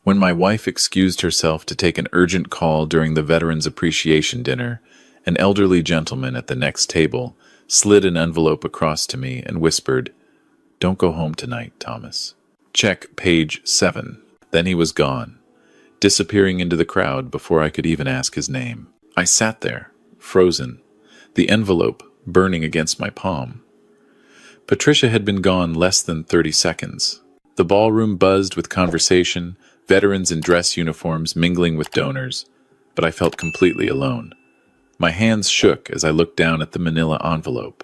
When my wife excused herself to take an urgent call during the Veterans Appreciation Dinner, an elderly gentleman at the next table slid an envelope across to me and whispered, "Don't go home tonight, Thomas. Check page 7. Then he was gone, disappearing into the crowd before I could even ask his name. I sat there, frozen, the envelope burning against my palm. Patricia had been gone less than 30 seconds. The ballroom buzzed with conversation, veterans in dress uniforms mingling with donors, but I felt completely alone. My hands shook as I looked down at the manila envelope.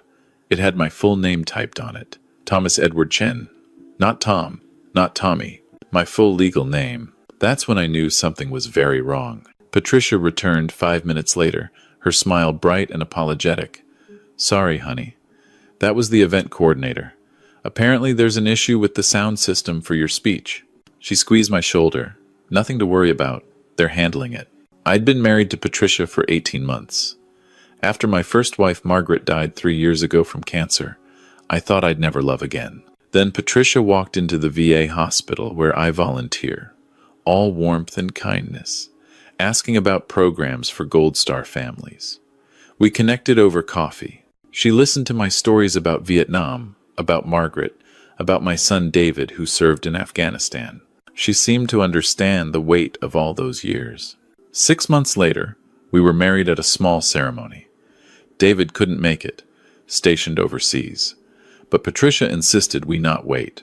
It had my full name typed on it, Thomas Edward Chen. Not Tom, not Tommy, my full legal name. That's when I knew something was very wrong. Patricia returned 5 minutes later, her smile bright and apologetic. "Sorry, honey. That was the event coordinator. Apparently there's an issue with the sound system for your speech." She squeezed my shoulder. "Nothing to worry about. They're handling it." I'd been married to Patricia for 18 months. After my first wife Margaret died 3 years ago from cancer, I thought I'd never love again. Then Patricia walked into the VA hospital where I volunteer, all warmth and kindness, asking about programs for Gold Star families. We connected over coffee. She listened to my stories about Vietnam, about Margaret, about my son David who served in Afghanistan. She seemed to understand the weight of all those years. 6 months later, we were married at a small ceremony. David couldn't make it, stationed overseas, but Patricia insisted we not wait.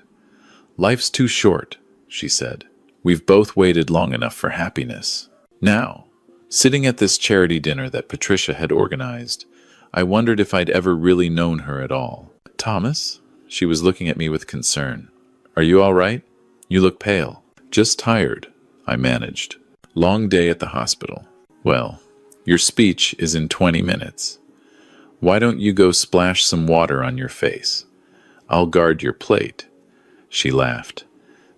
"Life's too short," she said. "We've both waited long enough for happiness." Now, sitting at this charity dinner that Patricia had organized, I wondered if I'd ever really known her at all. "Thomas?" She was looking at me with concern. "Are you all right? You look pale." "Just tired," I managed. "Long day at the hospital." "Well, your speech is in 20 minutes. Why don't you go splash some water on your face? I'll guard your plate." She laughed.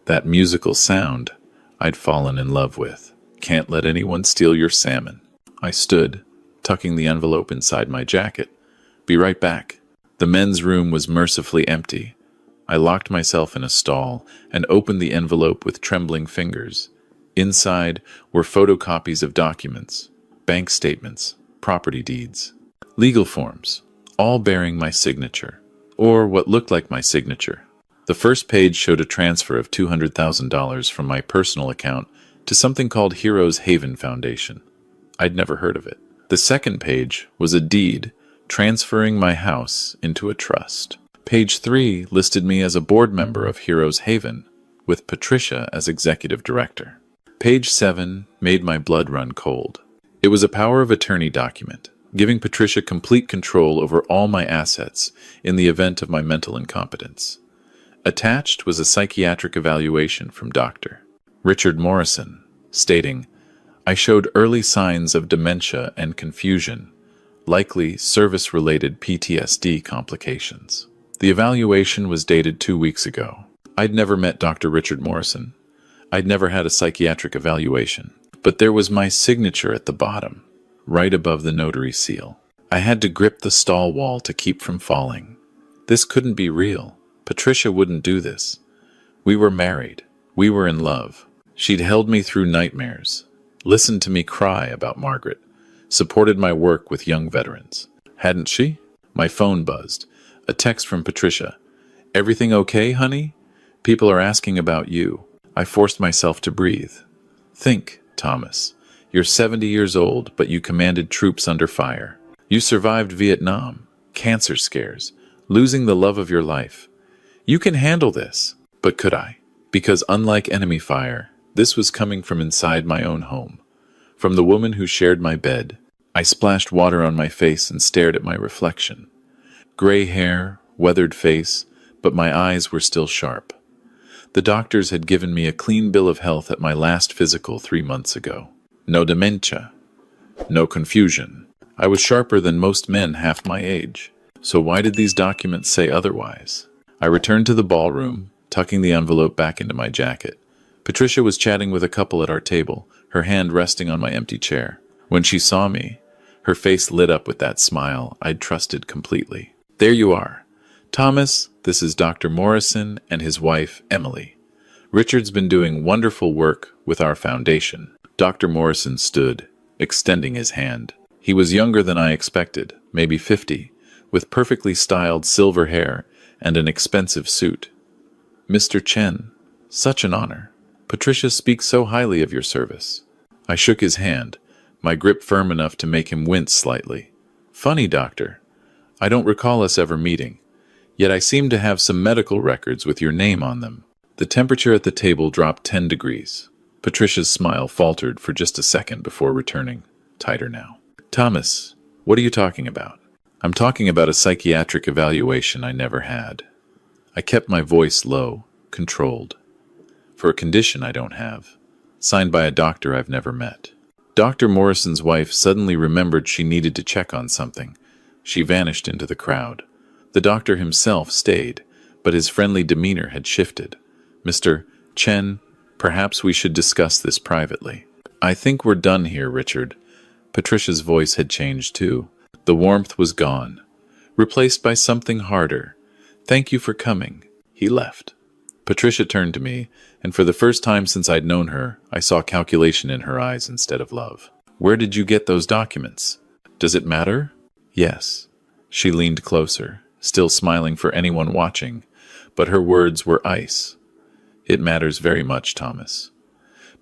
That musical sound I'd fallen in love with. "Can't let anyone steal your salmon." I stood, tucking the envelope inside my jacket. "Be right back." The men's room was mercifully empty. I locked myself in a stall and opened the envelope with trembling fingers. Inside were photocopies of documents, bank statements, property deeds, legal forms, all bearing my signature, or what looked like my signature. The first page showed a transfer of $200,000 from my personal account to something called Heroes Haven Foundation. I'd never heard of it. The second page was a deed transferring my house into a trust. Page 3 listed me as a board member of Heroes Haven, with Patricia as executive director. Page 7 made my blood run cold. It was a power of attorney document, giving Patricia complete control over all my assets in the event of my mental incompetence. Attached was a psychiatric evaluation from Dr. Richard Morrison, stating, "I showed early signs of dementia and confusion, likely service-related PTSD complications." The evaluation was dated 2 weeks ago. I'd never met Dr. Richard Morrison. I'd never had a psychiatric evaluation. But there was my signature at the bottom, right above the notary seal. I had to grip the stall wall to keep from falling. This couldn't be real. Patricia wouldn't do this. We were married. We were in love. She'd held me through nightmares, listened to me cry about Margaret, supported my work with young veterans. Hadn't she? My phone buzzed. A text from Patricia. "Everything okay, honey? People are asking about you." I forced myself to breathe. "Think, Thomas. You're 70 years old, but you commanded troops under fire. You survived Vietnam, cancer scares, losing the love of your life. You can handle this." But could I? Because unlike enemy fire, this was coming from inside my own home, from the woman who shared my bed. I splashed water on my face and stared at my reflection. Gray hair, weathered face, but my eyes were still sharp. The doctors had given me a clean bill of health at my last physical 3 months ago. No dementia. No confusion. I was sharper than most men half my age. So why did these documents say otherwise? I returned to the ballroom, tucking the envelope back into my jacket. Patricia was chatting with a couple at our table, her hand resting on my empty chair. When she saw me, her face lit up with that smile I'd trusted completely. "There you are. Thomas, this is Dr. Morrison and his wife, Emily. Richard's been doing wonderful work with our foundation. Dr. Morrison stood, extending his hand. He was younger than I expected, maybe 50, with perfectly styled silver hair and an expensive suit. Mr. Chen, such an honor. Patricia speaks so highly of your service. I shook his hand, my grip firm enough to make him wince slightly. Funny, doctor. I don't recall us ever meeting, yet I seem to have some medical records with your name on them. The temperature at the table dropped 10 degrees. Patricia's smile faltered for just a second before returning, tighter now. Thomas, what are you talking about? I'm talking about a psychiatric evaluation I never had. I kept my voice low, controlled. For a condition I don't have, signed by a doctor I've never met. Dr. Morrison's wife suddenly remembered she needed to check on something. She vanished into the crowd. The doctor himself stayed, but his friendly demeanor had shifted. Mr. Chen, perhaps we should discuss this privately. I think we're done here, Richard. Patricia's voice had changed too. The warmth was gone, replaced by something harder. Thank you for coming. He left. Patricia turned to me, and for the first time since I'd known her, I saw calculation in her eyes instead of love. Where did you get those documents? Does it matter? Yes. She leaned closer, still smiling for anyone watching, but her words were ice. It matters very much, Thomas.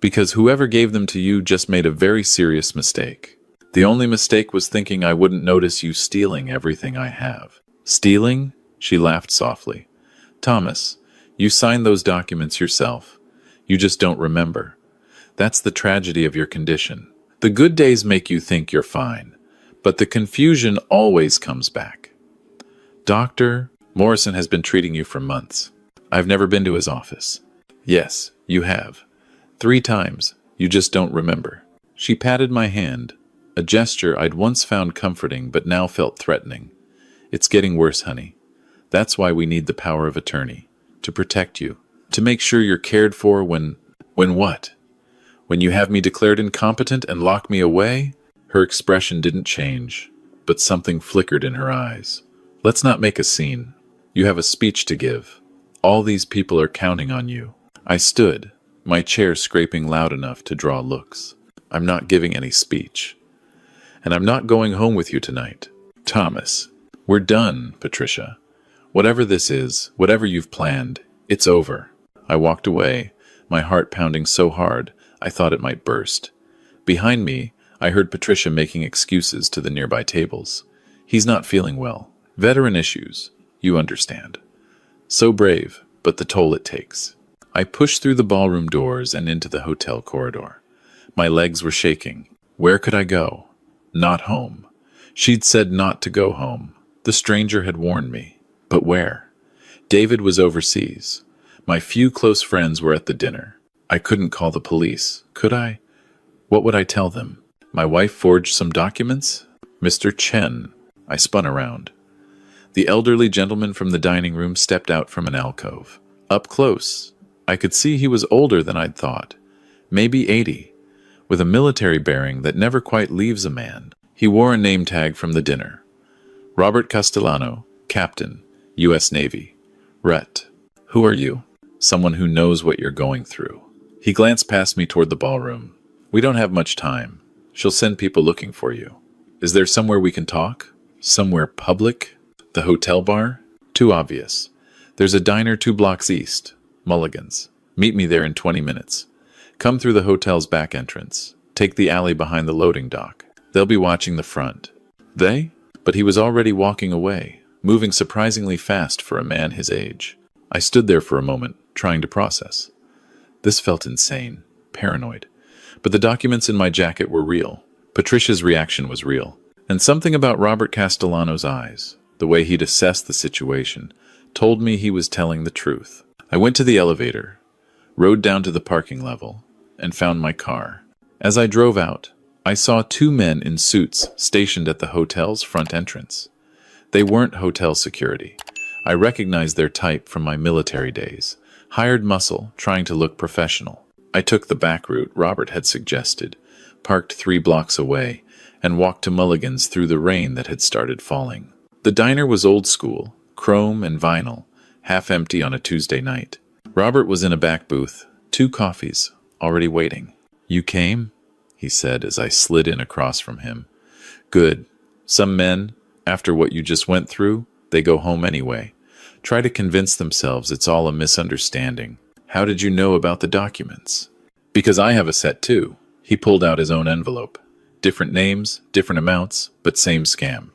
Because whoever gave them to you just made a very serious mistake. The only mistake was thinking I wouldn't notice you stealing everything I have. Stealing? She laughed softly. Thomas, you signed those documents yourself. You just don't remember. That's the tragedy of your condition. The good days make you think you're fine, but the confusion always comes back. Dr. Morrison has been treating you for months. I've never been to his office. Yes, you have. 3 times. You just don't remember. She patted my hand, a gesture I'd once found comforting but now felt threatening. It's getting worse, honey. That's why we need the power of attorney. To protect you. To make sure you're cared for when what? When you have me declared incompetent and lock me away? Her expression didn't change, but something flickered in her eyes. Let's not make a scene. You have a speech to give. All these people are counting on you. I stood, my chair scraping loud enough to draw looks. I'm not giving any speech. And I'm not going home with you tonight. Thomas, we're done, Patricia. Whatever this is, whatever you've planned, it's over. I walked away, my heart pounding so hard I thought it might burst. Behind me, I heard Patricia making excuses to the nearby tables. He's not feeling well. Veteran issues, you understand. So brave, but the toll it takes. I pushed through the ballroom doors and into the hotel corridor. My legs were shaking. Where could I go? Not home. She'd said not to go home. The stranger had warned me. But where? David was overseas. My few close friends were at the dinner. I couldn't call the police, could I? What would I tell them? My wife forged some documents? Mr. Chen. I spun around. The elderly gentleman from the dining room stepped out from an alcove. Up close, I could see he was older than I'd thought. Maybe 80, with a military bearing that never quite leaves a man. He wore a name tag from the dinner. Robert Castellano, Captain, U.S. Navy. Rhett. Who are you? Someone who knows what you're going through. He glanced past me toward the ballroom. We don't have much time. She'll send people looking for you. Is there somewhere we can talk? Somewhere public? The hotel bar? Too obvious. There's a diner 2 blocks east. Mulligan's. Meet me there in 20 minutes. Come through the hotel's back entrance. Take the alley behind the loading dock. They'll be watching the front. They? But he was already walking away, moving surprisingly fast for a man his age. I stood there for a moment, trying to process. This felt insane, paranoid. But the documents in my jacket were real. Patricia's reaction was real. And something about Robert Castellano's eyes, the way he'd assessed the situation, told me he was telling the truth. I went to the elevator, rode down to the parking level, and found my car. As I drove out, I saw 2 men in suits stationed at the hotel's front entrance. They weren't hotel security. I recognized their type from my military days. Hired muscle, trying to look professional. I took the back route Robert had suggested, parked 3 blocks away, and walked to Mulligan's through the rain that had started falling. The diner was old school, chrome and vinyl, half empty on a Tuesday night. Robert was in a back booth, 2 coffees, already waiting. "You came?" he said as I slid in across from him. "Good. Some men, after what you just went through, they go home anyway. Try to convince themselves it's all a misunderstanding. How did you know about the documents?" "Because I have a set too." He pulled out his own envelope. Different names, different amounts, but same scam.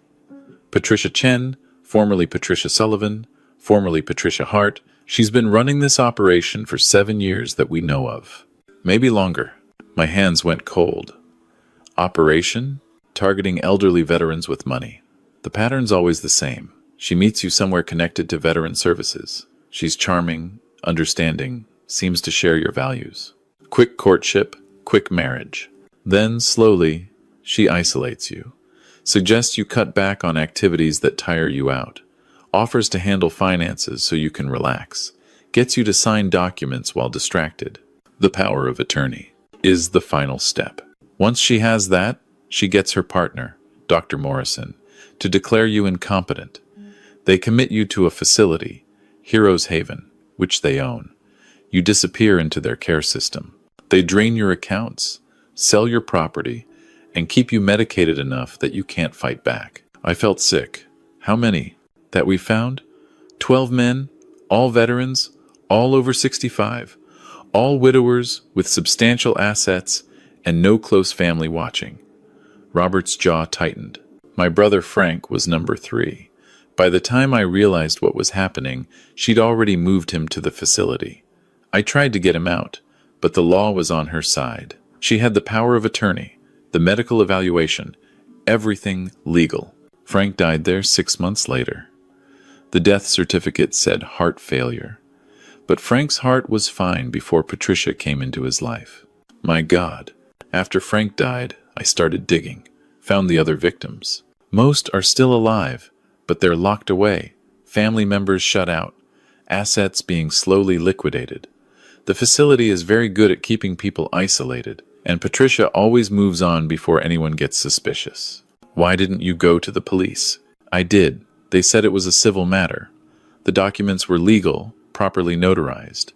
Patricia Chen, formerly Patricia Sullivan, formerly Patricia Hart. She's been running this operation for 7 years that we know of. Maybe longer. My hands went cold. Operation? Targeting elderly veterans with money. The pattern's always the same. She meets you somewhere connected to veteran services. She's charming, understanding, seems to share your values. Quick courtship, quick marriage. Then, slowly, she isolates you. Suggests you cut back on activities that tire you out. Offers to handle finances so you can relax. Gets you to sign documents while distracted. The power of attorney is the final step. Once she has that, she gets her partner, Dr. Morrison, to declare you incompetent. They commit you to a facility, Heroes Haven, which they own. You disappear into their care system. They drain your accounts, sell your property, and keep you medicated enough that you can't fight back. I felt sick. How many? That we found? 12 men, all veterans, all over 65, all widowers with substantial assets and no close family watching. Robert's jaw tightened. My brother Frank was number 3. By the time I realized what was happening, she'd already moved him to the facility. I tried to get him out, but the law was on her side. She had the power of attorney, the medical evaluation, everything legal. Frank died there 6 months later. The death certificate said heart failure. But Frank's heart was fine before Patricia came into his life. My God, after Frank died, I started digging, found the other victims. Most are still alive, but they're locked away, family members shut out, assets being slowly liquidated. The facility is very good at keeping people isolated, and Patricia always moves on before anyone gets suspicious. Why didn't you go to the police? I did. They said it was a civil matter. The documents were legal, properly notarized.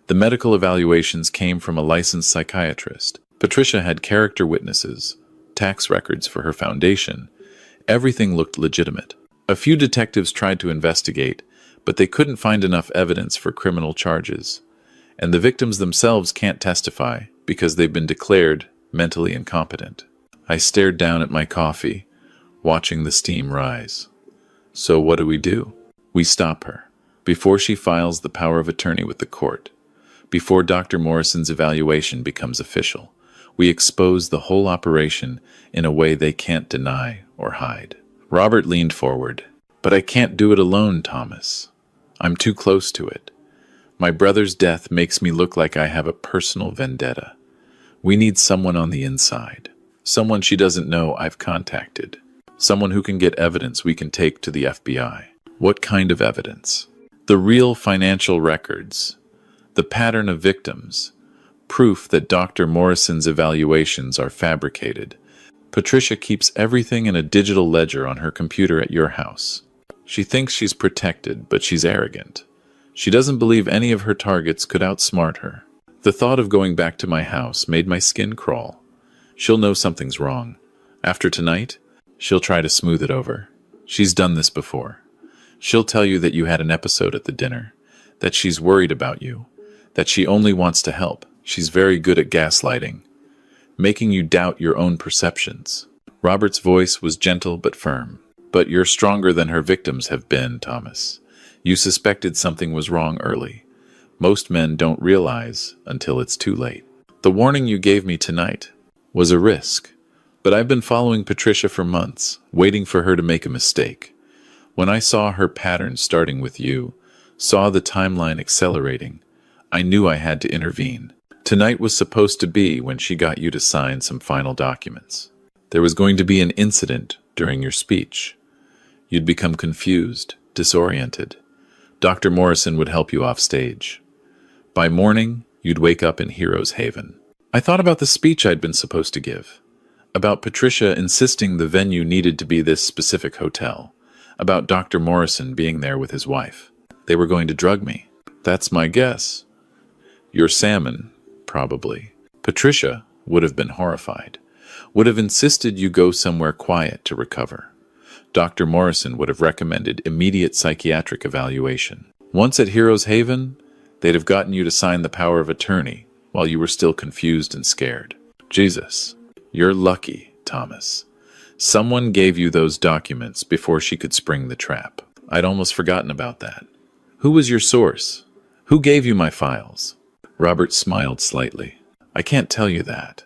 The medical evaluations came from a licensed psychiatrist. Patricia had character witnesses, tax records for her foundation. Everything looked legitimate. A few detectives tried to investigate, but they couldn't find enough evidence for criminal charges. And the victims themselves can't testify because they've been declared mentally incompetent. I stared down at my coffee, watching the steam rise. So what do? We stop her, before she files the power of attorney with the court. Before Dr. Morrison's evaluation becomes official, we expose the whole operation in a way they can't deny or hide. Robert leaned forward. But I can't do it alone, Thomas. I'm too close to it. My brother's death makes me look like I have a personal vendetta. We need someone on the inside. Someone she doesn't know I've contacted. Someone who can get evidence we can take to the FBI. What kind of evidence? The real financial records. The pattern of victims. Proof that Dr. Morrison's evaluations are fabricated. Patricia keeps everything in a digital ledger on her computer at your house. She thinks she's protected, but she's arrogant. She doesn't believe any of her targets could outsmart her. The thought of going back to my house made my skin crawl. She'll know something's wrong. After tonight, she'll try to smooth it over. She's done this before. She'll tell you that you had an episode at the dinner, that she's worried about you, that she only wants to help. She's very good at gaslighting, making you doubt your own perceptions. Robert's voice was gentle but firm. But you're stronger than her victims have been, Thomas. You suspected something was wrong early. Most men don't realize until it's too late. The warning you gave me tonight was a risk. But I've been following Patricia for months, waiting for her to make a mistake. When I saw her pattern starting with you, saw the timeline accelerating, I knew I had to intervene. Tonight was supposed to be when she got you to sign some final documents. There was going to be an incident during your speech. You'd become confused, disoriented. Dr. Morrison would help you off stage. By morning, you'd wake up in Heroes Haven. I thought about the speech I'd been supposed to give. About Patricia insisting the venue needed to be this specific hotel. About Dr. Morrison being there with his wife. They were going to drug me. That's my guess. Your salmon, probably. Patricia would have been horrified, would have insisted you go somewhere quiet to recover. Dr. Morrison would have recommended immediate psychiatric evaluation. Once at Heroes Haven, they'd have gotten you to sign the power of attorney while you were still confused and scared. Jesus, you're lucky, Thomas. Someone gave you those documents before she could spring the trap. I'd almost forgotten about that. Who was your source? Who gave you my files? Robert smiled slightly. I can't tell you that.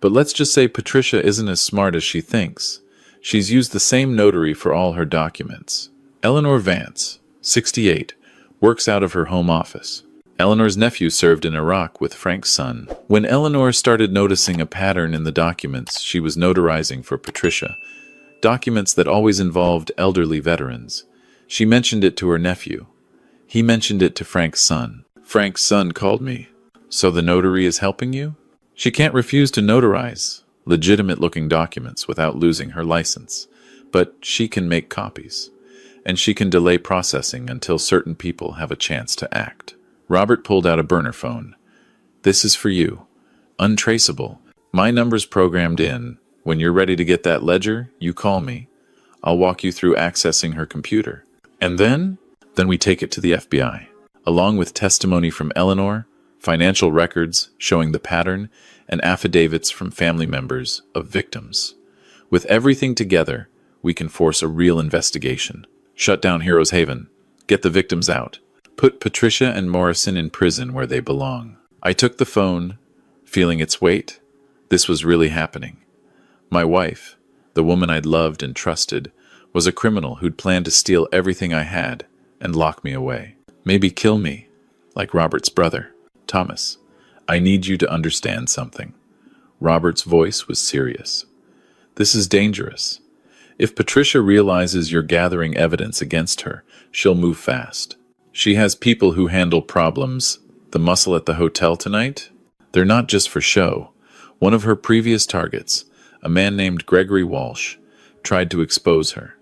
But let's just say Patricia isn't as smart as she thinks. She's used the same notary for all her documents. Eleanor Vance, 68, works out of her home office. Eleanor's nephew served in Iraq with Frank's son. When Eleanor started noticing a pattern in the documents she was notarizing for Patricia, documents that always involved elderly veterans, she mentioned it to her nephew. He mentioned it to Frank's son. Frank's son called me. So the notary is helping you? She can't refuse to notarize legitimate-looking documents without losing her license, but she can make copies, and she can delay processing until certain people have a chance to act. Robert pulled out a burner phone. This is for you. Untraceable. My number's programmed in. When you're ready to get that ledger, you call me. I'll walk you through accessing her computer. And then we take it to the FBI, along with testimony from Eleanor, financial records showing the pattern, and affidavits from family members of victims. With everything together, we can force a real investigation. Shut down Heroes Haven. Get the victims out. Put Patricia and Morrison in prison where they belong. I took the phone, feeling its weight. This was really happening. My wife, the woman I'd loved and trusted, was a criminal who'd planned to steal everything I had and lock me away. Maybe kill me, like Robert's brother. Thomas, I need you to understand something. Robert's voice was serious. This is dangerous. If Patricia realizes you're gathering evidence against her, she'll move fast. She has people who handle problems. The muscle at the hotel tonight? They're not just for show. One of her previous targets, a man named Gregory Walsh, tried to expose her.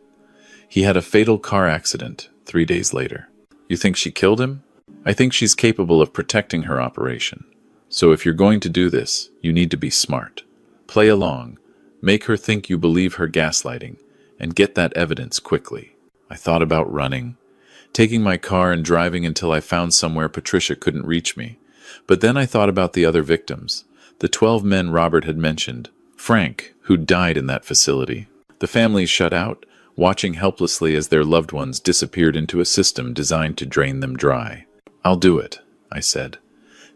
He had a fatal car accident 3 days later. You think she killed him? I think she's capable of protecting her operation. So if you're going to do this, you need to be smart. Play along. Make her think you believe her gaslighting, and get that evidence quickly. I thought about running, taking my car and driving until I found somewhere Patricia couldn't reach me. But then I thought about the other victims, the 12 men Robert had mentioned, Frank, who died in that facility. The families shut out, watching helplessly as their loved ones disappeared into a system designed to drain them dry. I'll do it, I said.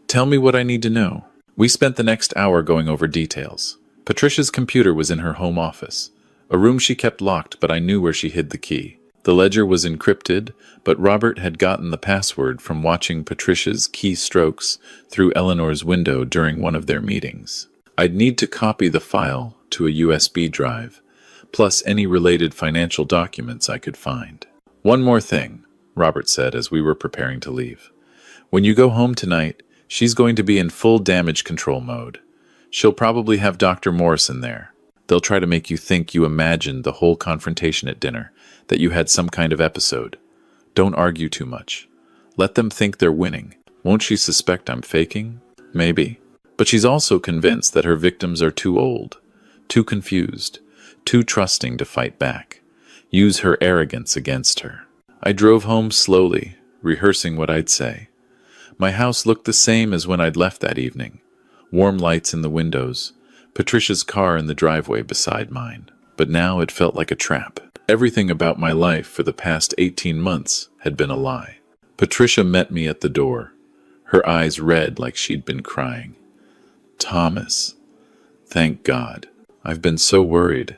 Tell me what I need to know. We spent the next hour going over details. Patricia's computer was in her home office, a room she kept locked, but I knew where she hid the key. The ledger was encrypted, but Robert had gotten the password from watching Patricia's keystrokes through Eleanor's window during one of their meetings. I'd need to copy the file to a USB drive, plus any related financial documents I could find. One more thing, Robert said as we were preparing to leave. When you go home tonight, she's going to be in full damage control mode. She'll probably have Dr. Morrison there. They'll try to make you think you imagined the whole confrontation at dinner, that you had some kind of episode. Don't argue too much. Let them think they're winning. Won't she suspect I'm faking? Maybe. But she's also convinced that her victims are too old, too confused, too trusting to fight back. Use her arrogance against her. I drove home slowly, rehearsing what I'd say. My house looked the same as when I'd left that evening. Warm lights in the windows, Patricia's car in the driveway beside mine. But now it felt like a trap. Everything about my life for the past 18 months had been a lie. Patricia met me at the door, her eyes red like she'd been crying. Thomas. Thank God. I've been so worried.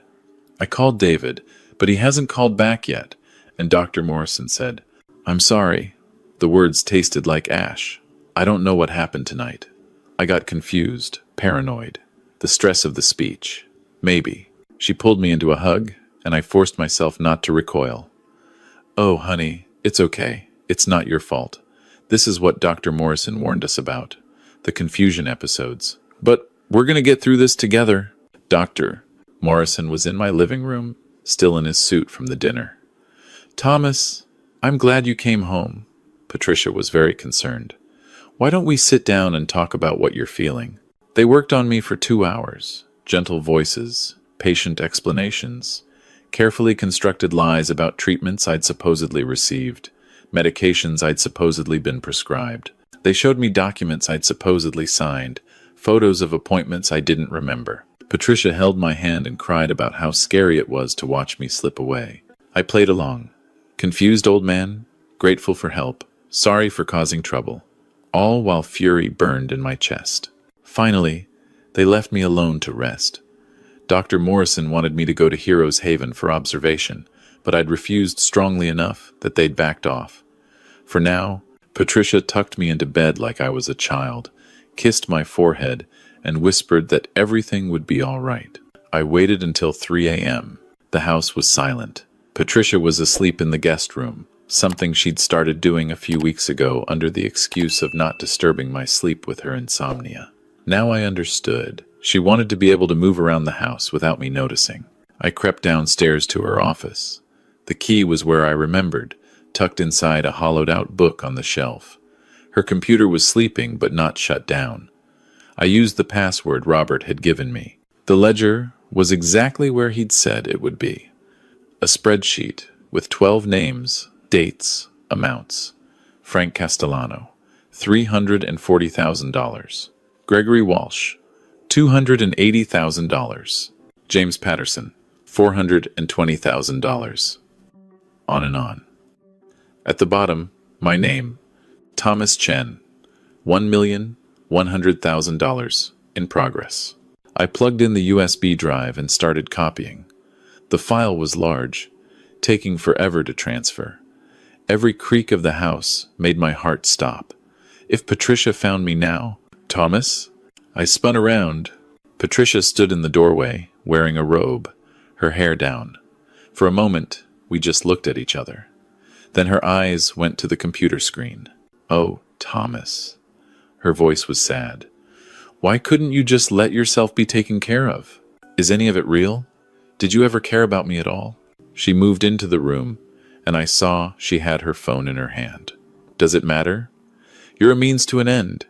I called David, but he hasn't called back yet, and Dr. Morrison said, I'm sorry. The words tasted like ash. I don't know what happened tonight. I got confused, paranoid. The stress of the speech. Maybe. She pulled me into a hug, and I forced myself not to recoil. Oh, honey, it's okay. It's not your fault. This is what Dr. Morrison warned us about. The confusion episodes. But we're going to get through this together. Dr. Morrison was in my living room, still in his suit from the dinner. Thomas, I'm glad you came home. Patricia was very concerned. Why don't we sit down and talk about what you're feeling? They worked on me for 2 hours. Gentle voices, patient explanations, carefully constructed lies about treatments I'd supposedly received, medications I'd supposedly been prescribed. They showed me documents I'd supposedly signed, photos of appointments I didn't remember. Patricia held my hand and cried about how scary it was to watch me slip away. I played along. Confused old man, grateful for help, sorry for causing trouble, all while fury burned in my chest. Finally, they left me alone to rest. Dr. Morrison wanted me to go to Heroes Haven for observation, but I'd refused strongly enough that they'd backed off. For now, Patricia tucked me into bed like I was a child, kissed my forehead, and whispered that everything would be all right. I waited until 3 a.m. The house was silent. Patricia was asleep in the guest room, something she'd started doing a few weeks ago under the excuse of not disturbing my sleep with her insomnia. Now I understood. She wanted to be able to move around the house without me noticing. I crept downstairs to her office. The key was where I remembered, tucked inside a hollowed-out book on the shelf. Her computer was sleeping but not shut down. I used the password Robert had given me. The ledger was exactly where he'd said it would be. A spreadsheet with 12 names, dates, amounts. Frank Castellano, $340,000. Gregory Walsh, $280,000. James Patterson, $420,000. On and on. At the bottom, my name, Thomas Chen, $1,100,000 in progress. I plugged in the USB drive and started copying. The file was large, taking forever to transfer. Every creak of the house made my heart stop. If Patricia found me now, Thomas? I spun around. Patricia stood in the doorway, wearing a robe, her hair down. For a moment, we just looked at each other. Then her eyes went to the computer screen. Oh, Thomas. Her voice was sad. Why couldn't you just let yourself be taken care of? Is any of it real? Did you ever care about me at all? She moved into the room, and I saw she had her phone in her hand. Does it matter? You're a means to an end.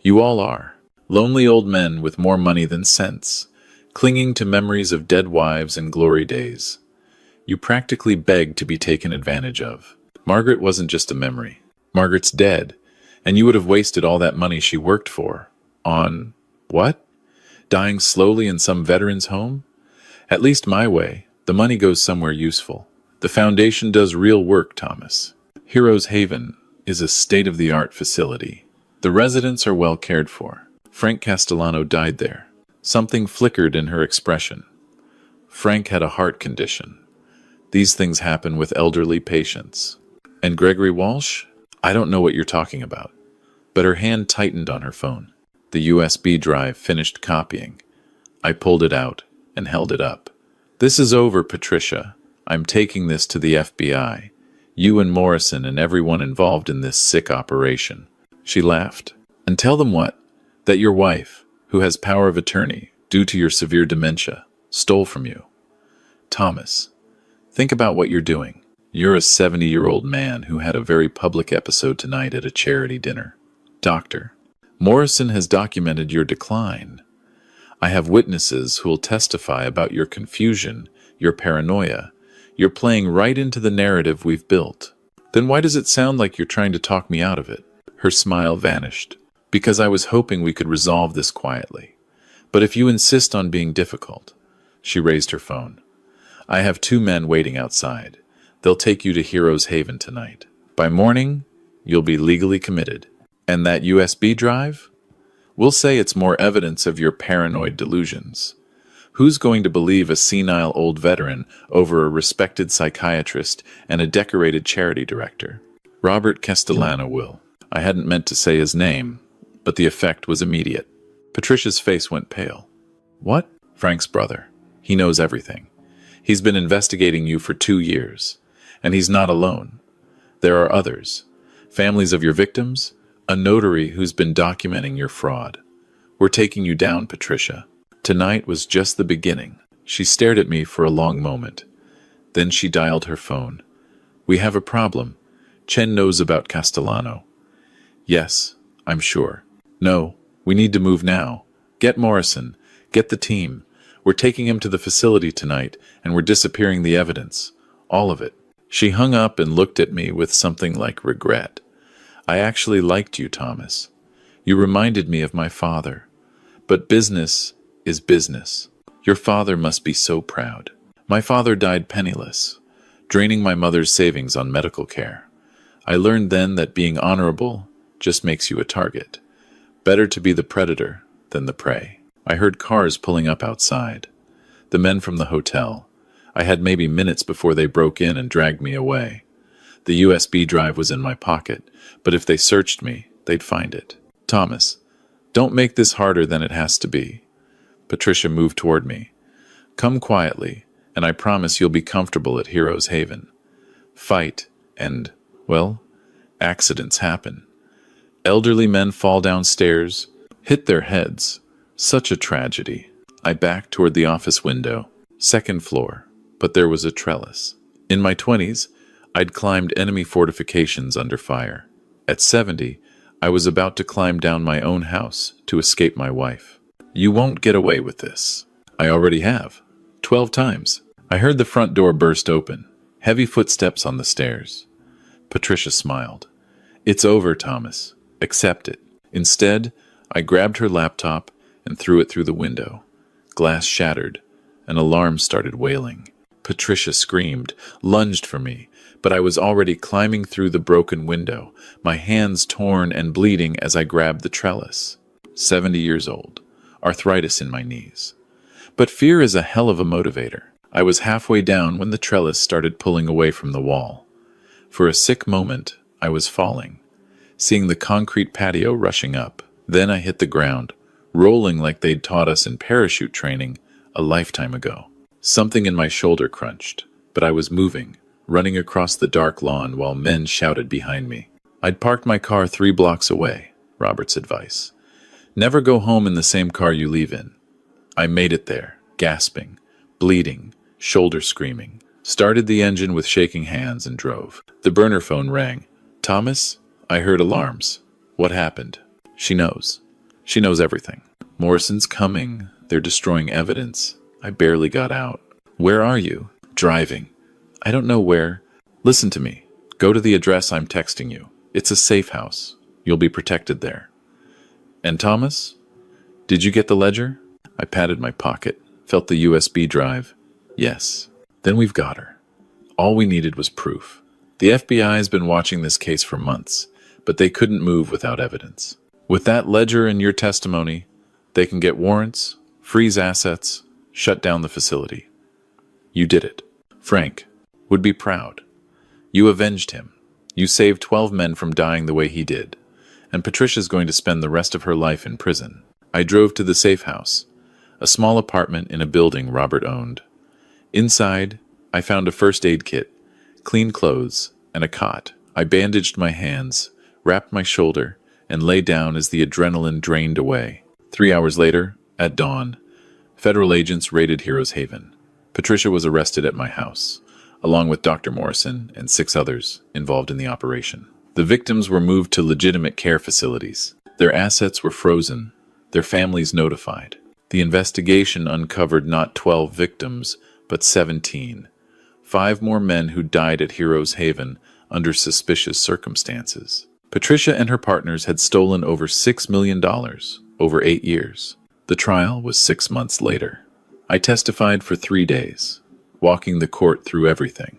You all are. Lonely old men with more money than sense, clinging to memories of dead wives and glory days. You practically beg to be taken advantage of. Margaret wasn't just a memory. Margaret's dead, and you would have wasted all that money she worked for. On what? Dying slowly in some veteran's home? At least my way, the money goes somewhere useful. The foundation does real work, Thomas. Heroes Haven is a state-of-the-art facility. The residents are well cared for. Frank Castellano died there. Something flickered in her expression. Frank had a heart condition. These things happen with elderly patients. And Gregory Walsh? I don't know what you're talking about. But her hand tightened on her phone. The USB drive finished copying. I pulled it out and held it up. This is over, Patricia. I'm taking this to the FBI. You and Morrison and everyone involved in this sick operation. She laughed. And tell them what? That your wife, who has power of attorney due to your severe dementia, stole from you. Thomas, think about what you're doing. You're a 70-year-old man who had a very public episode tonight at a charity dinner. Doctor, Morrison has documented your decline. I have witnesses who will testify about your confusion, your paranoia. You're playing right into the narrative we've built. Then why does it sound like you're trying to talk me out of it? Her smile vanished. Because I was hoping we could resolve this quietly. But if you insist on being difficult. She raised her phone. I have 2 men waiting outside. They'll take you to Heroes Haven tonight. By morning, you'll be legally committed. And that USB drive? We'll say it's more evidence of your paranoid delusions. Who's going to believe a senile old veteran over a respected psychiatrist and a decorated charity director? Robert Castellano will. I hadn't meant to say his name, but the effect was immediate. Patricia's face went pale. What? Frank's brother. He knows everything. He's been investigating you for 2 years, and he's not alone. There are others. Families of your victims, a notary who's been documenting your fraud. We're taking you down, Patricia. Tonight was just the beginning. She stared at me for a long moment. Then she dialed her phone. We have a problem. Chen knows about Castellano. Yes, I'm sure. No, we need to move now. Get Morrison. Get the team. We're taking him to the facility tonight, and we're disappearing the evidence. All of it. She hung up and looked at me with something like regret. I actually liked you, Thomas. You reminded me of my father. But business is business. Your father must be so proud. My father died penniless, draining my mother's savings on medical care. I learned then that being honorable just makes you a target. Better to be the predator than the prey. I heard cars pulling up outside. The men from the hotel. I had maybe minutes before they broke in and dragged me away. The USB drive was in my pocket, but if they searched me, they'd find it. Thomas, don't make this harder than it has to be. Patricia moved toward me. Come quietly, and I promise you'll be comfortable at Heroes Haven. Fight, and, well, accidents happen. Elderly men fall downstairs, hit their heads. Such a tragedy. I backed toward the office window. Second floor, but there was a trellis. In my 20s, I'd climbed enemy fortifications under fire. At 70, I was about to climb down my own house to escape my wife. You won't get away with this. I already have. 12 times. I heard the front door burst open. Heavy footsteps on the stairs. Patricia smiled. It's over, Thomas. Accept it. Instead, I grabbed her laptop and threw it through the window. Glass shattered. An alarm started wailing. Patricia screamed, lunged for me, but I was already climbing through the broken window, my hands torn and bleeding as I grabbed the trellis. 70 years old. Arthritis in my knees. But fear is a hell of a motivator. I was halfway down when the trellis started pulling away from the wall. For a sick moment, I was falling, seeing the concrete patio rushing up. Then I hit the ground, rolling like they'd taught us in parachute training a lifetime ago. Something in my shoulder crunched, but I was moving, running across the dark lawn while men shouted behind me. I'd parked my car 3 blocks away, Robert's advice. Never go home in the same car you leave in. I made it there, gasping, bleeding, shoulder screaming. Started the engine with shaking hands and drove. The burner phone rang. Thomas? I heard alarms. What happened? She knows. She knows everything. Morrison's coming. They're destroying evidence. I barely got out. Where are you? Driving. I don't know where. Listen to me. Go to the address I'm texting you. It's a safe house. You'll be protected there. And Thomas? Did you get the ledger? I patted my pocket, felt the USB drive. Yes. Then we've got her. All we needed was proof. The FBI has been watching this case for months, but they couldn't move without evidence. With that ledger and your testimony, they can get warrants, freeze assets, shut down the facility. You did it. Frank would be proud. You avenged him. You saved 12 men from dying the way he did. And Patricia's going to spend the rest of her life in prison. I drove to the safe house, a small apartment in a building Robert owned. Inside, I found a first aid kit, clean clothes, and a cot. I bandaged my hands, wrapped my shoulder, and lay down as the adrenaline drained away. 3 hours later, at dawn, federal agents raided Heroes Haven. Patricia was arrested at my house, along with Dr. Morrison and 6 others involved in the operation. The victims were moved to legitimate care facilities. Their assets were frozen, their families notified. The investigation uncovered not 12 victims, but 17. 5 more men who died at Heroes Haven under suspicious circumstances. Patricia and her partners had stolen over $6 million over 8 years. The trial was 6 months later. I testified for 3 days, walking the court through everything.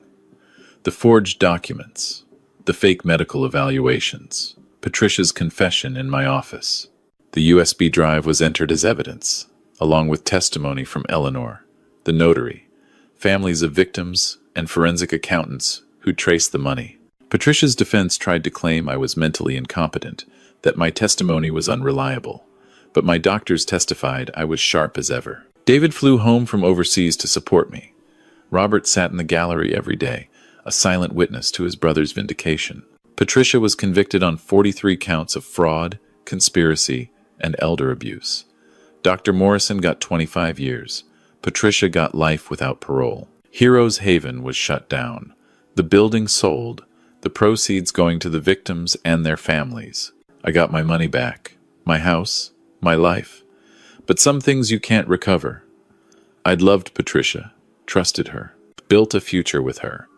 The forged documents, the fake medical evaluations, Patricia's confession in my office. The USB drive was entered as evidence, along with testimony from Eleanor, the notary, families of victims, and forensic accountants who traced the money. Patricia's defense tried to claim I was mentally incompetent, that my testimony was unreliable, but my doctors testified I was sharp as ever. David flew home from overseas to support me. Robert sat in the gallery every day, a silent witness to his brother's vindication. Patricia was convicted on 43 counts of fraud, conspiracy, and elder abuse. Dr. Morrison got 25 years. Patricia got life without parole. Heroes Haven was shut down. The building sold, the proceeds going to the victims and their families. I got my money back, my house, my life. But some things you can't recover. I'd loved Patricia, trusted her, built a future with her.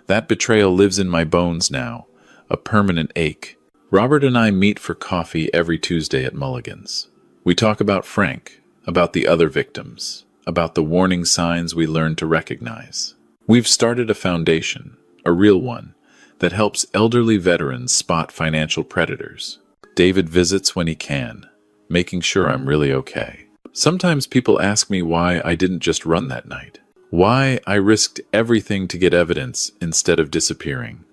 That betrayal lives in my bones now, a permanent ache. Robert and I meet for coffee every Tuesday at Mulligan's. We talk about Frank, about the other victims, about the warning signs we learned to recognize. We've started a foundation, a real one, that helps elderly veterans spot financial predators. David visits when he can, making sure I'm really okay. Sometimes people ask me why I didn't just run that night. Why I risked everything to get evidence instead of disappearing.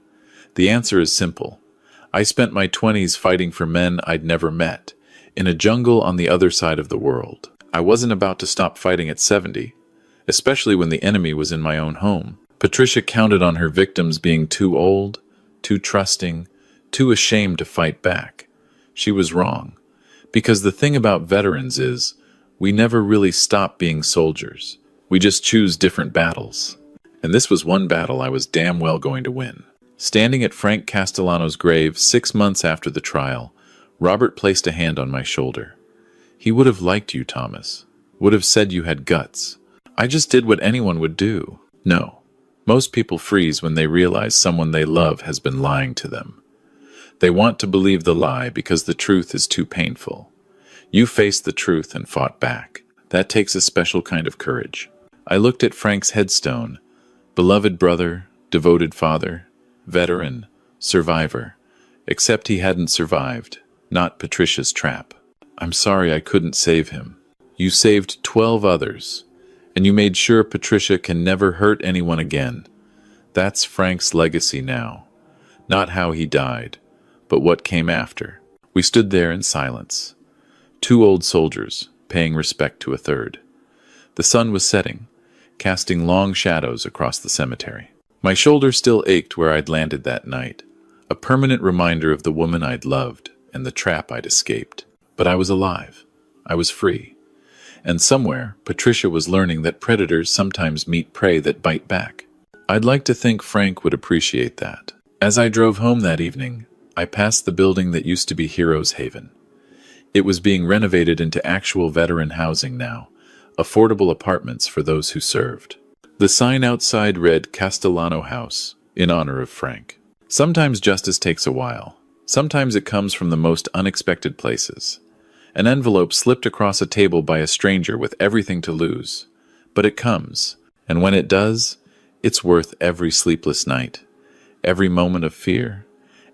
The answer is simple. I spent my 20s fighting for men I'd never met, in a jungle on the other side of the world. I wasn't about to stop fighting at 70, especially when the enemy was in my own home. Patricia counted on her victims being too old, too trusting, too ashamed to fight back. She was wrong, because the thing about veterans is, we never really stop being soldiers. We just choose different battles. And this was one battle I was damn well going to win. Standing at Frank Castellano's grave 6 months after the trial, Robert placed a hand on my shoulder. He would have liked you, Thomas. Would have said you had guts. I just did what anyone would do. No. Most people freeze when they realize someone they love has been lying to them. They want to believe the lie because the truth is too painful. You faced the truth and fought back. That takes a special kind of courage. I looked at Frank's headstone. Beloved brother, devoted father, veteran, survivor. Except he hadn't survived. Not Patricia's trap. I'm sorry I couldn't save him. You saved 12 others. And you made sure Patricia can never hurt anyone again. That's Frank's legacy now. Not how he died, but what came after. We stood there in silence. 2 old soldiers, paying respect to a third. The sun was setting, casting long shadows across the cemetery. My shoulder still ached where I'd landed that night, a permanent reminder of the woman I'd loved and the trap I'd escaped. But I was alive. I was free. And somewhere, Patricia was learning that predators sometimes meet prey that bite back. I'd like to think Frank would appreciate that. As I drove home that evening, I passed the building that used to be Heroes Haven. It was being renovated into actual veteran housing now, affordable apartments for those who served. The sign outside read Castellano House, in honor of Frank. Sometimes justice takes a while. Sometimes it comes from the most unexpected places. An envelope slipped across a table by a stranger with everything to lose. But it comes, and when it does, it's worth every sleepless night, every moment of fear,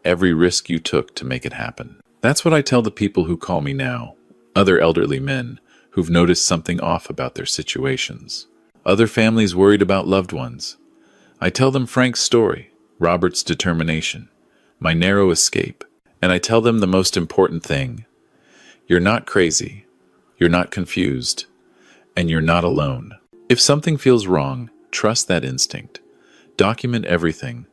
every risk you took to make it happen. That's what I tell the people who call me now, other elderly men who've noticed something off about their situations, other families worried about loved ones. I tell them Frank's story, Robert's determination, my narrow escape, and I tell them the most important thing. You're not crazy, you're not confused, and you're not alone. If something feels wrong, trust that instinct. Document everything.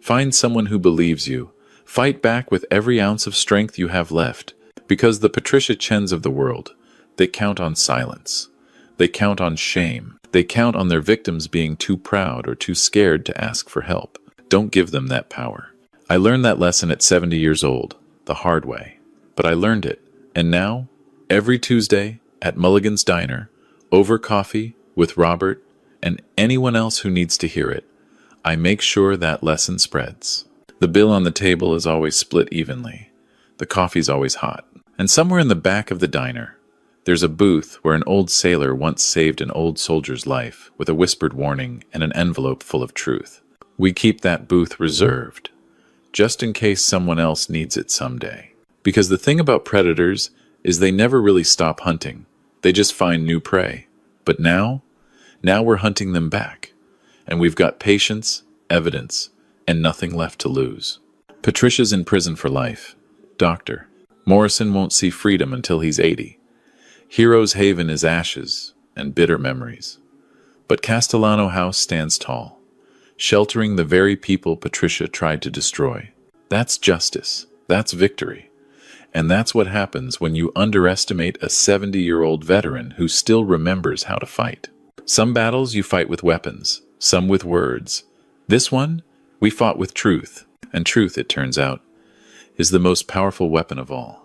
Find someone who believes you. Fight back with every ounce of strength you have left, because the Patricia Chens of the world, they count on silence. They count on shame. They count on their victims being too proud or too scared to ask for help. Don't give them that power. I learned that lesson at 70 years old, the hard way. But I learned it. And now, every Tuesday at Mulligan's Diner, over coffee with Robert and anyone else who needs to hear it, I make sure that lesson spreads. The bill on the table is always split evenly. The coffee's always hot. And somewhere in the back of the diner, there's a booth where an old sailor once saved an old soldier's life with a whispered warning and an envelope full of truth. We keep that booth reserved, just in case someone else needs it someday. Because the thing about predators is they never really stop hunting. They just find new prey. But now we're hunting them back. And we've got patience, evidence, and nothing left to lose. Patricia's in prison for life. Doctor. Morrison won't see freedom until he's 80. Heroes Haven is ashes and bitter memories. But Castellano House stands tall, sheltering the very people Patricia tried to destroy. That's justice. That's victory. And that's what happens when you underestimate a 70-year-old veteran who still remembers how to fight. Some battles you fight with weapons, some with words. This one, we fought with truth. And truth, it turns out, is the most powerful weapon of all.